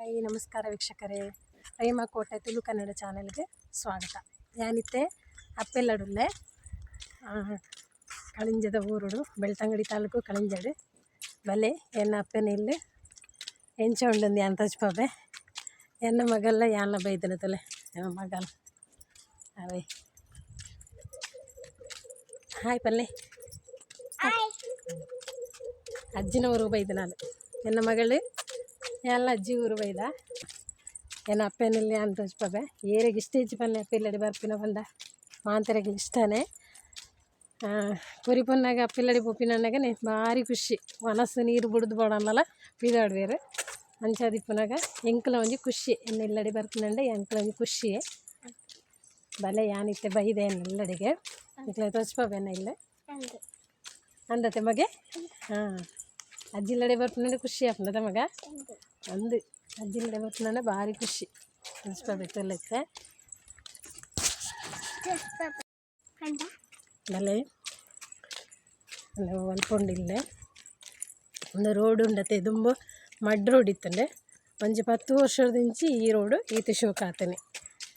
Hi ನಮಸ್ಕಾರ ವೀಕ್ಷಕರೇ, ಪ್ರೇಮ ಕೋಟೆ ತುಳು ಕನ್ನಡ ಚಾನೆಲ್ಗೆ ಸ್ವಾಗತ. ഞാനിത്തെ ಅಪ್ಪೆಲ್ಲಡುಲ್ಲೆ ಕಳಿಂಜದ ಊರುಡು ಬೆಳ್ತಂಗಡಿ ತಾಲೂಕು ಕಳಿಂಜಡು ಬಲೆ ಎನ್ನ ಅಪ್ಪನ ಇಲ್ಲಿ ಎಂಚ ಉಂಡು ಯಾನ್ ತಚ್ಪಾಬೆ ಎನ್ನ ಮಗಲ್ಲ ಯಾನ್ಲ ಬೈದನ ತೊಲೆ ಎನ್ನ ಮಗಲ ಅವೇ ಹಾಯ್ ಪಲ್ಲೆ ಅಜ್ಜಿನ ಊರು ಬೈದ ನಾನು ಎನ್ನ ಮಗಳು ಎಲ್ಲ ಅಜ್ಜಿ ಊರು ಬೈದ ಏನ ಅಪ್ಪನಲ್ಲಿ ಅಂತ ತಚ್ಪಾಬೆ ಏರಿಗೆ ಇಷ್ಟ ಹೆಚ್ಚು ಪಲ್ಲೆ ಅಪ್ಪಿಲ್ಲಡಿ ಬರ್ಪಿನ ಬಂದ ಮಾಂತರೆಗೆ ಇಷ್ಟನೇ ಕುರಿ ಪೊನ್ನಾಗ ಅಪ್ಪಿಲ್ಲಡಿ ಪೊಪ್ಪಿನಣ್ಣಗೆ ಭಾರಿ ಖುಷಿ ಮನಸ್ಸು ನೀರು ಬಿಡ್ದು ಬೋಡನ್ನಲ್ಲ ಪಿದಾಡ್ವೇರು ಅಂಚಾದಿಪ್ಪನಾಗ ಎಂಕಲ ಒಂಜಿ ಖುಷಿ ಎನ್ನ ಇಲ್ಲಡಿ ಬರ್ಪಿನಂಡೆ ಎಂಕಲ ಒಂಜಿ ಖುಷಿಯೇ ಬಲೆ ಯಾನಿತ್ತೆ ಬೈದೆ ಎನ್ನಲ್ಲಡಿಗೆ ಇಂಕಲ ತಚ್ಪಾಬೇನ ಇಲ್ಲ ಅಂದತೆ ಮಗೆ ಅಜ್ಜಿಲ್ಲಡೆ ಬರ್ಪಿನಂಡೆ ಖುಷಿ ಆಪ್ನದ ಮಗ ಅಂದು ಅಜ್ಜಿಲ್ಲಡೆ ಬರ್ಪಿನಂಡೆ ಭಾರಿ ಖುಷಿ ತಚ್ಪಾಬೇಕಲ್ಲತ್ತೆ ಬಲೆ ಅಲ್ಪೊಂಡಿಲ್ಲೆ ಒಂದು ರೋಡ್ ಉಂಡತೆ ದುಂಬು ಮಡ್ ರೋಡ್ ಇತ್ತಂಡೆ ಒಂಜಿ 10 ವರ್ಷದಿಂಚಿ ಈ ರೋಡು ಈತ ಶೋಕ ಆತನೆ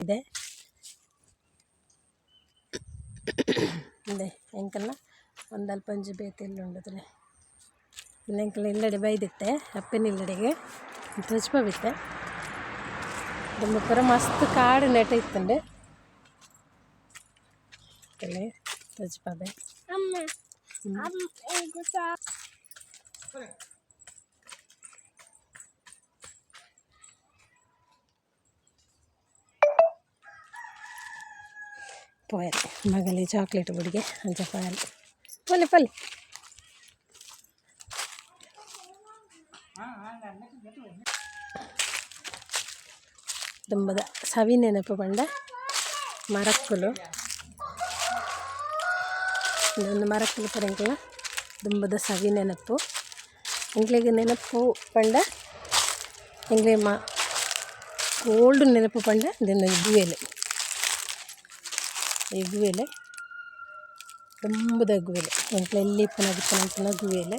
ಇದೆ ಇದೆ ಎಂಕಲ್ಲ ಒಂದಲ್ಪ ಒಂಜಿ ಬೇತೆಲ್ಲ ಉಂಡದಲೆ ಎಂಕಲ್ಲ ಇಲ್ಲಡೆ ಬೈದಿತ್ತೆ ಅಪ್ಪನ ಇಲ್ಲಡೆಗೆ ತಚ್ಪಾಬಿತ್ತೆ ತುಂಬ ಪೂರ ಮಸ್ತ್ ಕಾಡು ನೆಟ ಇತ್ತಂಡೆ ತಲೆ ತಚ್ಪಾಬೆ പോയത് മകളെ ചോക്ലേറ്റ് പൊടിക്കുക അഞ്ച പാൽ പോലെ പോലെ ದುಂಬದ ಸವಿ ನೆನಪು ಬಂಡ ಮರಕ್ಕಲು ಒಂದು ಮರಕ್ಕಲು ಪರಂಕಲ ದುಂಬದ ಸವಿ ನೆನಪು ಎಂಗ್ಲಿಗೆ ನೆನಪು ಪಂಡ ಎಂಗ್ಲಿ ಓಲ್ಡ್ ನೆನಪು ಪಂಡ ಇದನ್ನು ಗುವೇಲೆ ದುಂಬದ ಗುವೇಲೆ ಎಂಕ್ಲ ಎಲ್ಲಿ ಪುನಗಿಪ್ಪನ ಗುವೇಲೆ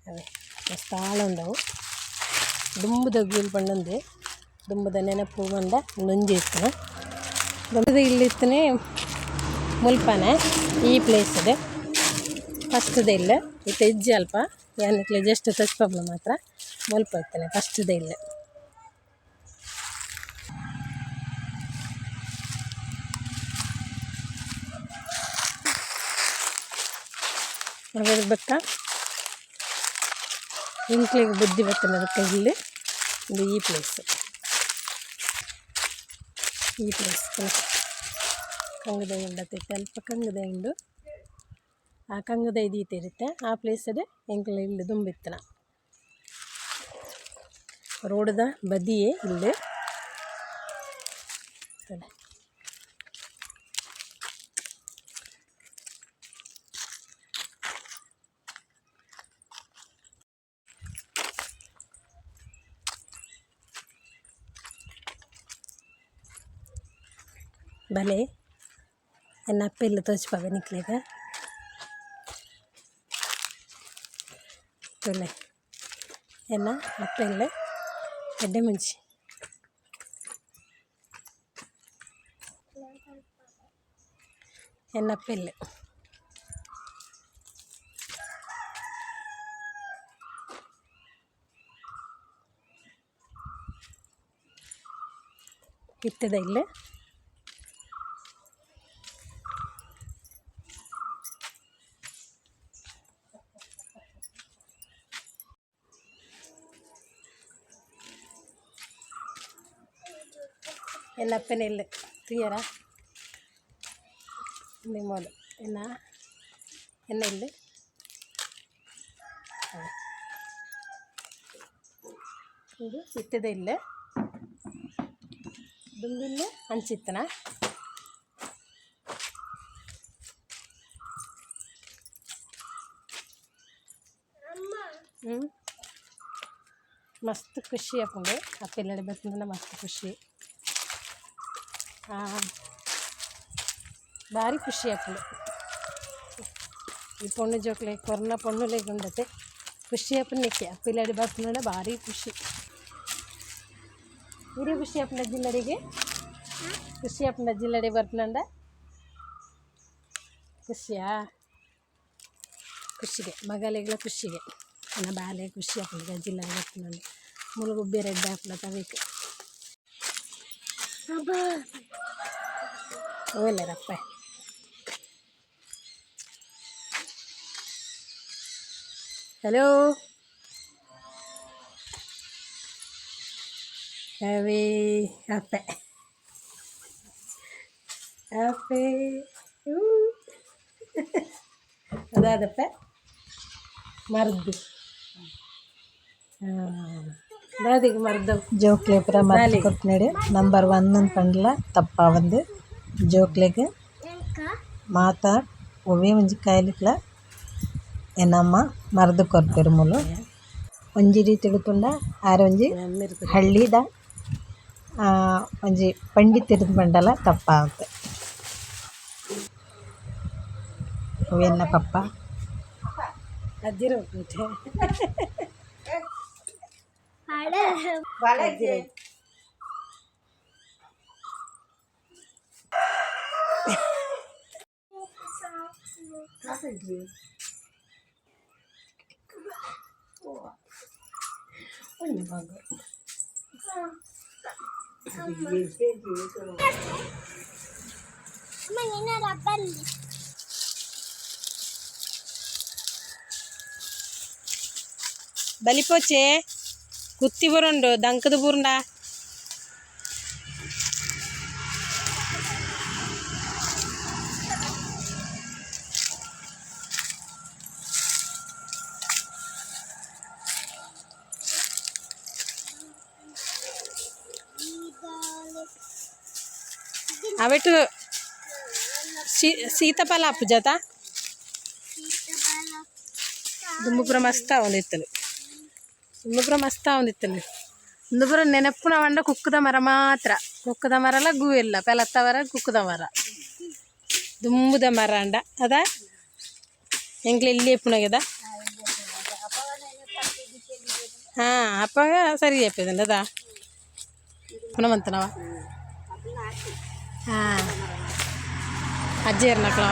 ಅವೇ ಮಸ್ತ್ ಆಳ ಉಂಡವು ದುಂಬದ ಗುವೇಲೆ ಪಂಡಂದೆ ದುಂಬದ ನೆನಪು ಬಂದ ನೊಂಜಿ ಇತ್ತನ ದುಂಬದ ಇಲ್ಲಿತ್ತನೇ ಮುಲ್ಪನೆ ಈ ಪ್ಲೇಸ್ಡ್ ಫಸ್ಟ್ದೇ ಇಲ್ಲ ಇತ್ತು ಹೆಜ್ಜೆ ಅಲ್ಪ ಯಾನಿಕ್ಲೆ ಜಸ್ಟ್ ತಚ್ಪಾಬ್ಲ ಮಾತ್ರ ಮುಲ್ಪ ಇತ್ತನೆ ಫಸ್ಟ್ದೇ ಇಲ್ಲ ಅದ್ರ ಬತ್ತ ಇಂಕ್ಲಿಗೆ ಬುದ್ಧಿ ಬರ್ತನದಕ್ಕೆ ಇಲ್ಲಿ ಇದು ಈ ಪ್ಲೇಸ್ ಕಂಗದ ಉಂಡತೈತೆ ಅಲ್ಪ ಕಂಗದ ಉಂಡು ಆ ಕಂಗದ ಇದೀತಿರುತ್ತೆ ಆ ಪ್ಲೇಸಡೆ ಎಂಕ್ಲ ಇಲ್ಲಿ ದುಂಬಿತ್ತನ ರೋಡ್ದ ಬದಿಯೇ ಇಲ್ಲಿ ಬಲೆ ಎನ್ನ ಅಪ್ಪ ಇಲ್ಲ ತೋಚ್ಪಾವೆ ನಿಕ್ಲಿಗ ಬಲೆ ಎನ್ನ ಅಪ್ಪ ಇಲ್ಲ ಎಡ್ಡೆ ಮುಂಚಿ ಎನ್ನ ಅಪ್ಪ ಇಲ್ಲ ಇತ್ತದ ಇಲ್ಲ ಎನ್ನ ಅಪ್ಪನ ಇಲ್ಲ ಕ್ಲಿಯರ ನಿಮ್ಮದು ಎನ್ನ ಇಲ್ಲ ಇದು ಇತ್ತದ ಇಲ್ಲ ದುಂಬಿಲ್ಲ ಹಂಚಿತ್ತನ ಮಸ್ತ್ ಖುಷಿ ಆಪುಂಡು ಅಪ್ಪೆಲ್ಲಡೆ ಬರ್ತಂದ್ರೆ ಮಸ್ತ್ ಖುಷಿ ಭಾರಿ ಖುಷಿ ಆಪುಂಡು ಈ ಪೊಣ್ಣು ಜೋಕ್ಲೆ ಕೊರೋನಾ ಪೊಣ್ಣುಲೆಗೆ ಉಂಡತೆ ಖುಷಿ ಆಪುನಿಕ್ಕೆ ಅಪ್ಪಿಲ್ಲಡಿ ಬರ್ತಂದ್ರೆ ಭಾರಿ ಖುಷಿ ಇರಿ ಖುಷಿ ಅಪ್ಪನ ಜಿಲ್ಲಡಿಗೆ ಖುಷಿ ಅಪ್ಪನ ಜಿಲ್ಲಡಿ ಬರ್ತೀನಂಡ ಖುಷಿಯಾ ಖುಷಿಗೆ ಮಗಲಿಗಳ ಖುಷಿಗೆ ನನ್ನ ಬಾಲೆ ಖುಷಿ ಅಪ್ಪನಿಗೆ ಜಿಲ್ಲ ಬರ್ತೀನಂಡ ಮುಳುಗುಬ್ಬಿ ರೆಡ್ಡಿ ಹಾಕ್ಲ ತಗೋಬೇಕು ಓಲೇರಪ್ಪ ಹಲೋ ಅವೇ ಅಪ್ಪೆ ಅಪ್ಪೆ ಅದಾದಪ್ಪ ಮರ್ದು దాదికి మర్దం జోక్లేపురా మర్ది కొట్టినాడు నంబర్ 1 పండ్ల తప్ప வந்து ಜೋಕ್ಲೆಗೆ ಮಾತಾ ಒವೇ ಒಂಜಿ ಕಾಯಿಲಿಕ್ಲ ಎನ್ನಮ್ಮ ಮರ್ದು ಕೊರ್ಪೆರು ಮುಲು ಒಂಜಿ ರೀತಿ ತಿಳುತುಂಡ ಆರೊಂಜಿ ಹಳ್ಳಿದ ಒಂಜಿ ಪಂಡಿತಿರ್ದು ಬಂಡಲ ತಪ್ಪ ಅಂತ ಒವೆನ್ನ ಪಪ್ಪ ಅಜ್ಜಿರು ಬಲಿಪೋಚೆ ಕುತ್ತಿ ಬರೋಂಡು ದಂಕದ ಬೂರ್ಂಡ అవిటు సీతఫల అప్పు జత దుమ్ముపురం వస్తా ఉంది ఇత్తలు ದುಮ್ಮಪುರ ಮಸ್ತ ಒಂದಿತ್ತಲ್ಲಿ ದುಮ್ಮಪುರ ನೆನಪುನ ಬಂಡ ಕುಕ್ಕದ ಮರ ಮಾತ್ರ ಕುಕ್ಕದ ಮರಲ್ಲ ಗೂ ಇಲ್ಲ ಪೆಲತ್ತ ಮರ ಕುಕ್ಕದ ಮರ ದುಂಬುದ ಮರ ಅಂಡ ಅದ ಎಂಕ್ಲೆ ಇಲ್ಲಿ ಎಪ್ಪುನಾಗದ ಹಾಂ ಅಪ್ಪಾಗ ಸರಿ చెప్పేదండి అదా పునమంతనవ ಹಾಂ ಅಜ್ಜಿ ಇರ್ನಕ್ಲವ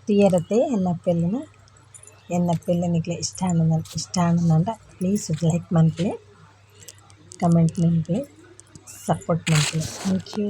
తీయరతే ఎన్న పెళ్ళనికి ఇష్టానందంట ప్లీజ్ లైక్ మన్ప్లే కమెంట్ మన్ప్లే సపోర్ట్ మన్ప్లే థ్యాంక్ యూ